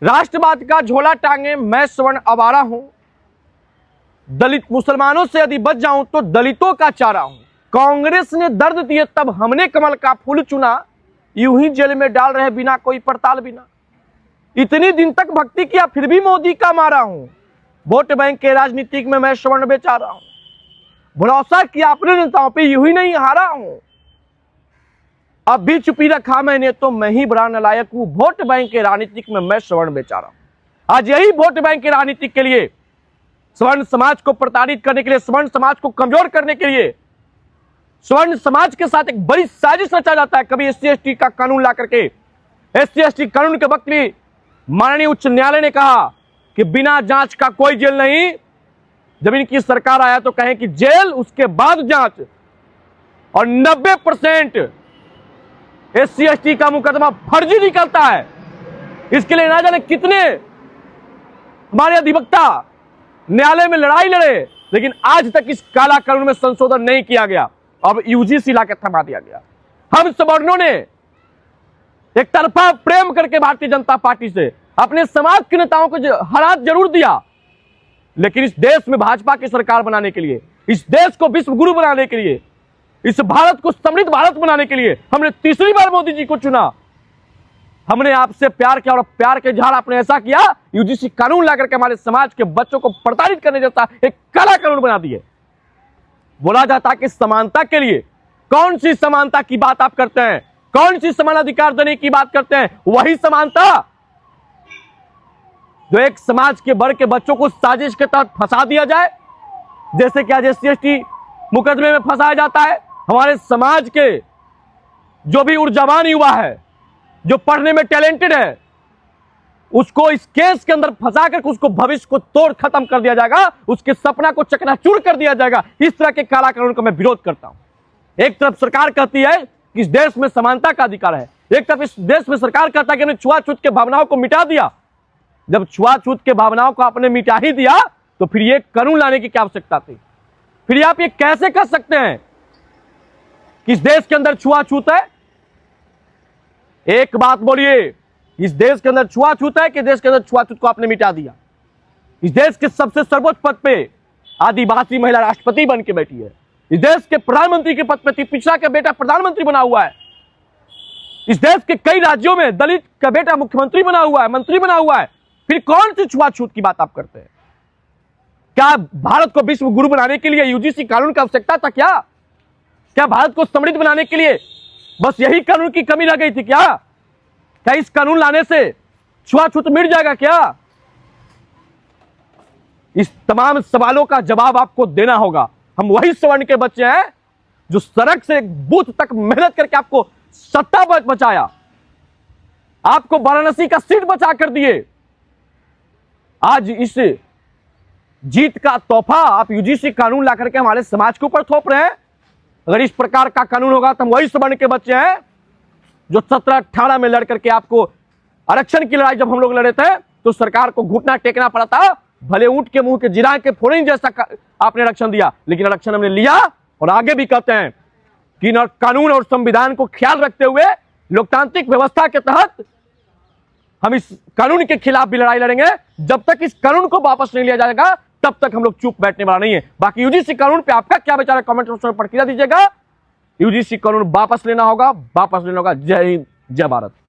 राष्ट्रवाद का झोला टांगे मैं स्वर्ण आवारा हूं, दलित मुसलमानों से यदि बच जाऊं तो दलितों का चारा हूं। कांग्रेस ने दर्द दिए तब हमने कमल का फूल चुना, यूं ही जेल में डाल रहे बिना कोई पड़ताल बिना। इतनी दिन तक भक्ति किया फिर भी मोदी का मारा हूं, वोट बैंक के राजनीतिक में मैं स्वर्ण बेचा रहा हूं। भरोसा किया अपने नेताओं पे यूं ही नहीं हारा हूं, अब भी चुपी रखा मैंने तो मैं ही बड़ा नालायक हूं। वोट बैंक के राजनीतिक में मैं स्वर्ण बेचा रहा हूं। आज यही वोट बैंक के राजनीतिक के लिए, स्वर्ण समाज को प्रताड़ित करने के लिए, स्वर्ण समाज को कमजोर करने के लिए, स्वर्ण समाज के साथ एक बड़ी साजिश रचा जाता है। कभी SC/ST का कानून ला करके, SC/ST कानून के वक्त भी माननीय उच्च न्यायालय ने कहा कि बिना जांच का कोई जेल नहीं। जब इनकी सरकार आया तो कहें कि जेल, उसके बाद जांच। और 90% SC/ST का मुकदमा फर्जी निकलता है। इसके लिए ना जाने कितने हमारे अधिवक्ता न्यायालय में लड़ाई लड़े, लेकिन आज तक इस काला कानून में संशोधन नहीं किया गया। अब UGC ला के थमा दिया गया। हम सवर्णों ने एक तरफा प्रेम करके भारतीय जनता पार्टी से अपने समाज के नेताओं को हरा जरूर दिया, लेकिन इस देश में भाजपा की सरकार बनाने के लिए, इस देश को विश्व गुरु बनाने के लिए, इस भारत को समृद्ध भारत बनाने के लिए हमने तीसरी बार मोदी जी को चुना। हमने आपसे प्यार किया और प्यार के इजहार आपने ऐसा किया, UGC कानून ला करके हमारे समाज के बच्चों को प्रताड़ित करने जैसा एक काला कानून बना दिए। बोला जाता है कि समानता के लिए, कौन सी समानता की बात आप करते हैं? कौन सी समान अधिकार देने की बात करते हैं? वही समानता जो एक समाज के वर्ग के बच्चों को साजिश के तहत फंसा दिया जाए, जैसे कि आज SC/ST मुकदमे में फंसाया जाता है। हमारे समाज के जो भी ऊर्जावान युवा है, जो पढ़ने में टैलेंटेड है, उसको इस केस के अंदर फंसा कर उसको भविष्य को तोड़ खत्म कर दिया जाएगा, उसके सपना को चकनाचूर कर दिया जाएगा। इस तरह के काला कानून का मैं विरोध करता हूं। एक तरफ सरकार कहती है कि इस देश में समानता का अधिकार है, एक तरफ इस देश में सरकार कहता है कि हमने छुआछूत के भावनाओं को मिटा दिया। जब छुआछूत के भावनाओं को आपने मिटा ही दिया तो फिर ये कानून लाने की क्या आवश्यकता थी? फिर आप ये कैसे कर सकते हैं कि इस देश के अंदर छुआछूत है? एक बात बोलिए, इस देश के अंदर छुआछूत है कि देश के अंदर छुआछूत को आपने मिटा दिया? इस देश के सबसे सर्वोच्च पद पे आदिवासी महिला राष्ट्रपति बन के बैठी है। इस देश के प्रधानमंत्री के पद पे पिछड़ा का बेटा प्रधानमंत्री बना हुआ है। इस देश के कई राज्यों में दलित का बेटा मुख्यमंत्री बना हुआ है, मंत्री बना हुआ है। फिर कौन सी छुआछूत की बात आप करते हैं? क्या भारत को विश्व गुरु बनाने के लिए UGC कानून की आवश्यकता था? क्या भारत को समृद्ध बनाने के लिए बस यही कानून की कमी रह गई थी? क्या इस कानून लाने से छुआछूत मिट जाएगा क्या? इस तमाम सवालों का जवाब आपको देना होगा। हम वही स्वर्ण के बच्चे हैं जो सड़क से बूथ तक मेहनत करके आपको सत्ता बचाया, आपको वाराणसी का सीट बचा कर दिए। आज इस जीत का तोहफा आप UGC कानून ला करके हमारे समाज के ऊपर थोप रहे हैं। अगर इस प्रकार का कानून होगा तो हम वही स्वर्ण के बच्चे हैं जो 17-18 में लड़ करके, आपको आरक्षण की लड़ाई जब हम लोग लड़े थे तो सरकार को घुटना टेकना पड़ा था। भले ऊंट के मुंह के जिरा के फोड़े जैसा आपने आरक्षण दिया, लेकिन आरक्षण हमने लिया। और आगे भी कहते हैं कि कानून और संविधान को ख्याल रखते हुए लोकतांत्रिक व्यवस्था के तहत हम इस कानून के खिलाफ भी लड़ाई लड़ेंगे। जब तक इस कानून को वापस नहीं लिया जाएगा तब तक हम लोग चुप बैठने वाला नहीं है। बाकी UGC कानून पे आपका क्या विचार है? कमेंट बॉक्स में प्रतिक्रिया दीजिएगा। UGC कानून वापस लेना होगा, वापस लेना होगा। जय हिंद, जय भारत।